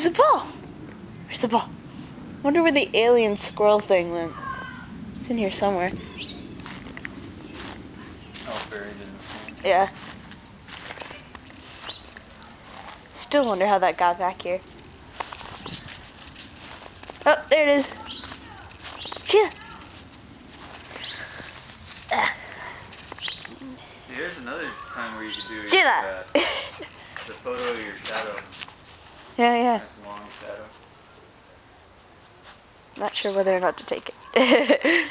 Where's the ball? Where's the ball? Wonder where the alien squirrel thing went. It's in here somewhere. Oh, buried in the sand. Yeah. Still wonder how that got back here. Oh, there it is. Yeah. See, here's another time where you could do Sheila. the photo of your shadow. Yeah, yeah. Nice long shadow. Not sure whether or not to take it.